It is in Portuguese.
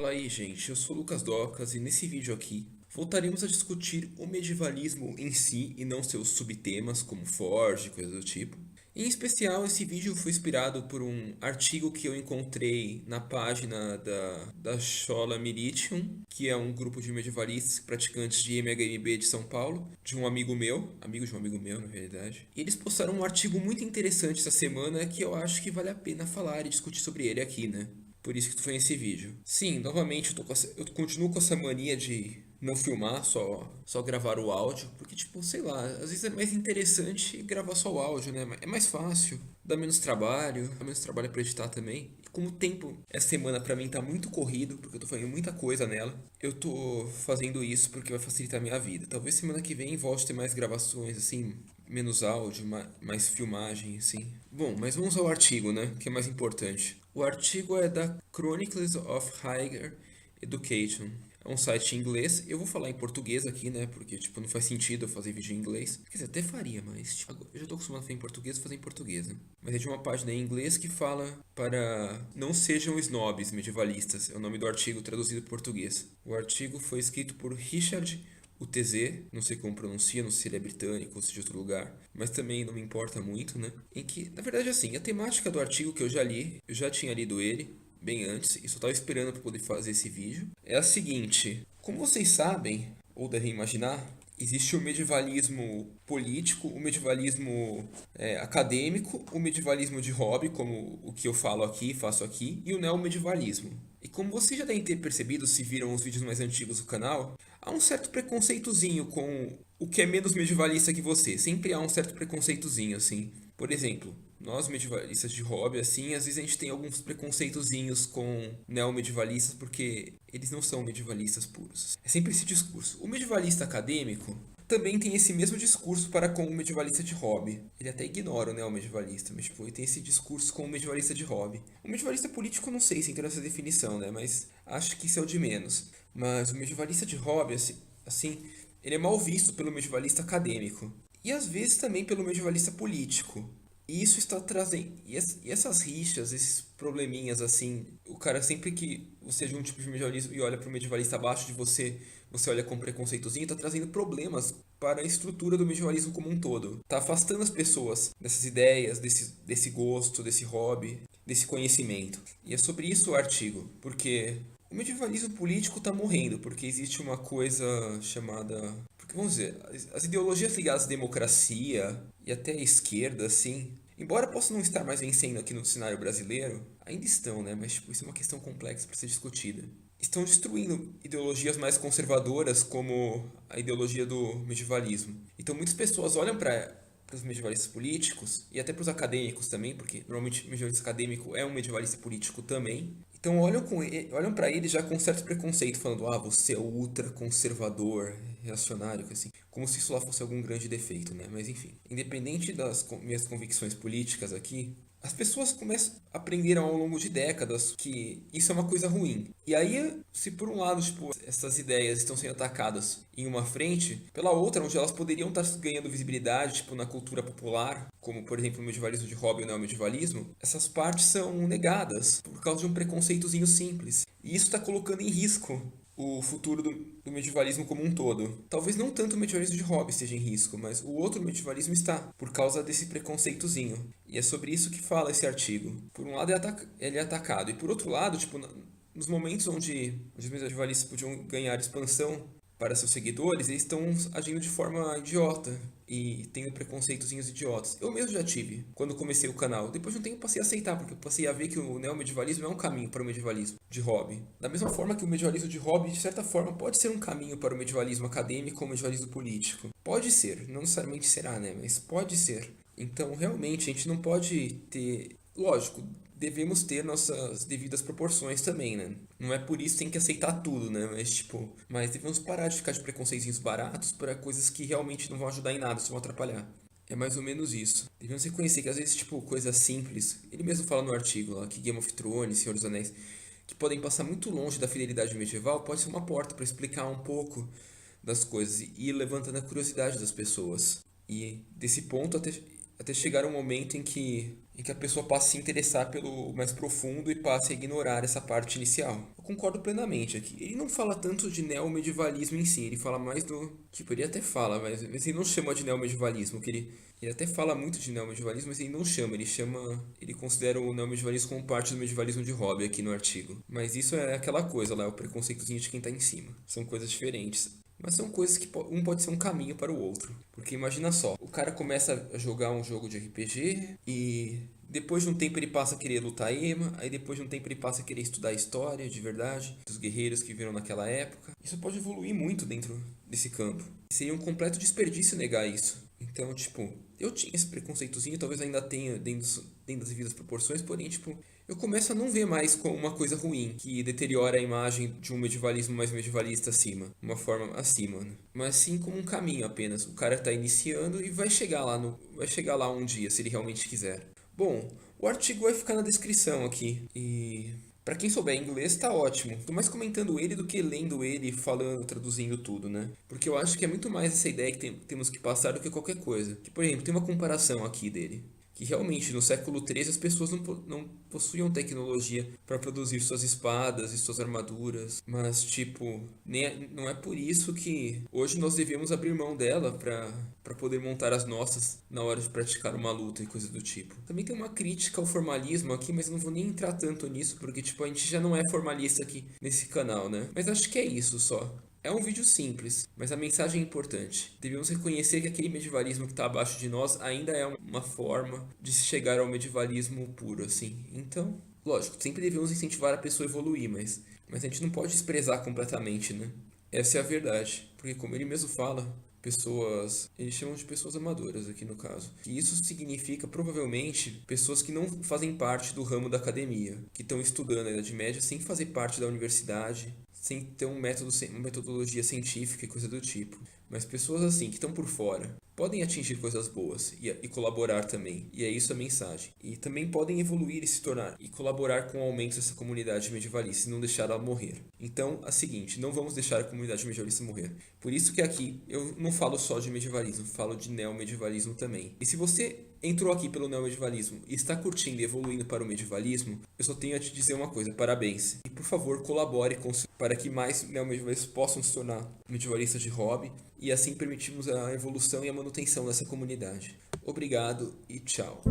Fala aí, gente. Eu sou o Lucas Docas e nesse vídeo aqui voltaremos a discutir o medievalismo em si e não seus subtemas como Forge e coisas do tipo. Em especial, esse vídeo foi inspirado por um artigo que eu encontrei na página da Schola Militium, que é um grupo de medievalistas praticantes de MHMB de São Paulo, de um amigo meu, amigo de um amigo meu, na realidade. E eles postaram um artigo muito interessante essa semana que eu acho que vale a pena falar e discutir sobre ele aqui, né? Por isso que tu foi nesse vídeo. Sim, novamente eu continuo com essa mania de não filmar, só gravar o áudio, porque tipo, sei lá, às vezes é mais interessante gravar só o áudio, né? É mais fácil, dá menos trabalho pra editar também. E como o tempo essa semana pra mim tá muito corrido, porque eu tô fazendo muita coisa nela, eu tô fazendo isso porque vai facilitar a minha vida. Talvez semana que vem volte a ter mais gravações assim, menos áudio, mais filmagem, assim. Bom, mas vamos ao artigo, né? Que é mais importante. O artigo é da Chronicles of Higher Education. É um site em inglês. Eu vou falar em português aqui, né? Porque, tipo, não faz sentido eu fazer vídeo em inglês. Quer dizer, até faria, mas, tipo, eu já tô acostumado a fazer em português, vou fazer em português, né? Mas é de uma página em inglês que fala para não sejam snobs medievalistas. É o nome do artigo traduzido para português. O artigo foi escrito por Richard o TZ, não sei como pronuncia, não sei se ele é britânico ou se é de outro lugar, mas também não me importa muito, né? Em que, na verdade, assim, a temática do artigo que eu já li, eu já tinha lido ele bem antes e só estava esperando para poder fazer esse vídeo, é a seguinte: como vocês sabem, ou devem imaginar, existe o medievalismo político, o medievalismo acadêmico, o medievalismo de hobby, como o que eu falo aqui, faço aqui, e o neomedievalismo. E como vocês já devem ter percebido se viram os vídeos mais antigos do canal, há um certo preconceitozinho com o que é menos medievalista que você. Sempre há um certo preconceitozinho, assim. Por exemplo, nós medievalistas de hobby, assim, às vezes a gente tem alguns preconceitozinhos com neomedievalistas porque eles não são medievalistas puros. É sempre esse discurso. O medievalista acadêmico também tem esse mesmo discurso para com o medievalista de hobby. Ele até ignora o neomedievalista, mas tipo, ele tem esse discurso com o medievalista de hobby. O medievalista político não sei se entra nessa definição, né? Mas acho que isso é o de menos. Mas o medievalista de hobby, assim, ele é mal visto pelo medievalista acadêmico. E às vezes também pelo medievalista político. E isso está trazendo. E essas rixas, esses probleminhas, assim. O cara, sempre que você é de um tipo de medievalismo e olha para o medievalista abaixo de você, você olha com preconceitozinho, está trazendo problemas para a estrutura do medievalismo como um todo. Está afastando as pessoas dessas ideias, desse gosto, desse hobby, desse conhecimento. E é sobre isso o artigo, porque o medievalismo político está morrendo, porque existe uma coisa chamada. Porque, vamos dizer, as ideologias ligadas à democracia e até à esquerda, assim, embora possam não estar mais vencendo aqui no cenário brasileiro, ainda estão, né? Mas tipo, isso é uma questão complexa para ser discutida. Estão destruindo ideologias mais conservadoras, como a ideologia do medievalismo. Então, muitas pessoas olham para os medievalistas políticos e até para os acadêmicos também, porque normalmente o medievalista acadêmico é um medievalista político também. Então olham para ele já com certo preconceito, falando: ah, você é o ultra conservador, reacionário, assim, como se isso lá fosse algum grande defeito, né? Mas enfim, independente das minhas convicções políticas aqui, as pessoas começam aprenderam ao longo de décadas que isso é uma coisa ruim. E aí, se por um lado, tipo, essas ideias estão sendo atacadas em uma frente, pela outra, onde elas poderiam estar ganhando visibilidade, tipo, na cultura popular, como por exemplo o medievalismo de hobby ou o neomedievalismo, essas partes são negadas por causa de um preconceitozinho simples. E isso está colocando em risco o futuro do medievalismo como um todo. Talvez não tanto o medievalismo de hobby esteja em risco, mas o outro medievalismo está, por causa desse preconceitozinho. E é sobre isso que fala esse artigo. Por um lado, ele é atacado, e por outro lado, tipo, nos momentos onde os medievalistas podiam ganhar expansão para seus seguidores, eles estão agindo de forma idiota e tendo preconceitozinhos idiotas. Eu mesmo já tive, quando comecei o canal. Depois de um tempo passei a aceitar, porque eu passei a ver que o neomedievalismo é um caminho para o medievalismo de hobby. Da mesma forma que o medievalismo de hobby, de certa forma, pode ser um caminho para o medievalismo acadêmico ou o medievalismo político. Pode ser, não necessariamente será, né? Mas pode ser. Então, realmente, a gente não pode ter... Lógico, devemos ter nossas devidas proporções também, né? Não é por isso que tem que aceitar tudo, né? Mas, tipo, mas devemos parar de ficar de preconceitos baratos para coisas que realmente não vão ajudar em nada, só vão atrapalhar. É mais ou menos isso. Devemos reconhecer que às vezes, tipo, coisas simples. Ele mesmo fala no artigo lá que Game of Thrones, Senhor dos Anéis, que podem passar muito longe da fidelidade medieval, pode ser uma porta para explicar um pouco das coisas e ir levantando a curiosidade das pessoas. E desse ponto até chegar um momento em que a pessoa passa a se interessar pelo mais profundo e passa a ignorar essa parte inicial. Eu concordo plenamente aqui. Ele não fala tanto de neomedievalismo em si, ele fala mais do... Tipo, ele até fala, mas ele não chama de neomedievalismo, que ele até fala muito de neomedievalismo, mas ele não chama, ele chama... Ele considera o neomedievalismo como parte do medievalismo de hobby aqui no artigo. Mas isso é aquela coisa lá, é o preconceitozinho de quem tá em cima. São coisas diferentes. Mas são coisas que um pode ser um caminho para o outro. Porque imagina só, o cara começa a jogar um jogo de RPG e depois de um tempo ele passa a querer lutar EMA, aí depois de um tempo ele passa a querer estudar a história de verdade, dos guerreiros que viram naquela época. Isso pode evoluir muito dentro desse campo. Seria um completo desperdício negar isso. Então, tipo, eu tinha esse preconceitozinho, talvez ainda tenha dentro das devidas proporções, porém, tipo, eu começo a não ver mais como uma coisa ruim, que deteriora a imagem de um medievalismo mais medievalista acima, uma forma acima, né? Mas sim como um caminho apenas. O cara está iniciando e vai chegar lá um dia, se ele realmente quiser. Bom, o artigo vai ficar na descrição aqui e para quem souber inglês tá ótimo. Tô mais comentando ele do que lendo ele, falando, traduzindo tudo, né? Porque eu acho que é muito mais essa ideia que temos que passar do que qualquer coisa. Que, por exemplo, tem uma comparação aqui dele que realmente no século XIII as pessoas não possuíam tecnologia para produzir suas espadas e suas armaduras, mas tipo, não é por isso que hoje nós devemos abrir mão dela para poder montar as nossas na hora de praticar uma luta e coisa do tipo. Também tem uma crítica ao formalismo aqui, mas eu não vou nem entrar tanto nisso porque tipo a gente já não é formalista aqui nesse canal, né? Mas acho que é isso só. É um vídeo simples, mas a mensagem é importante. Devemos reconhecer que aquele medievalismo que está abaixo de nós ainda é uma forma de se chegar ao medievalismo puro, assim. Então, lógico, sempre devemos incentivar a pessoa a evoluir, mas a gente não pode desprezar completamente, né? Essa é a verdade. Porque como ele mesmo fala, pessoas, eles chamam de pessoas amadoras aqui no caso. E isso significa provavelmente pessoas que não fazem parte do ramo da academia, que estão estudando a Idade Média sem fazer parte da universidade, sem ter uma metodologia científica e coisa do tipo. Mas pessoas assim, que estão por fora, podem atingir coisas boas e colaborar também. E é isso a mensagem. E também podem evoluir e se tornar e colaborar com o aumento dessa comunidade medievalista e não deixar ela morrer. Então, a seguinte, não vamos deixar a comunidade medievalista morrer. Por isso que aqui eu não falo só de medievalismo, falo de neomedievalismo também. E se você entrou aqui pelo neomedievalismo e está curtindo e evoluindo para o medievalismo, eu só tenho a te dizer uma coisa, parabéns. E por favor, colabore para que mais neomedievalistas possam se tornar medievalistas de hobby e assim permitirmos a evolução e a manutenção dessa comunidade. Obrigado e tchau.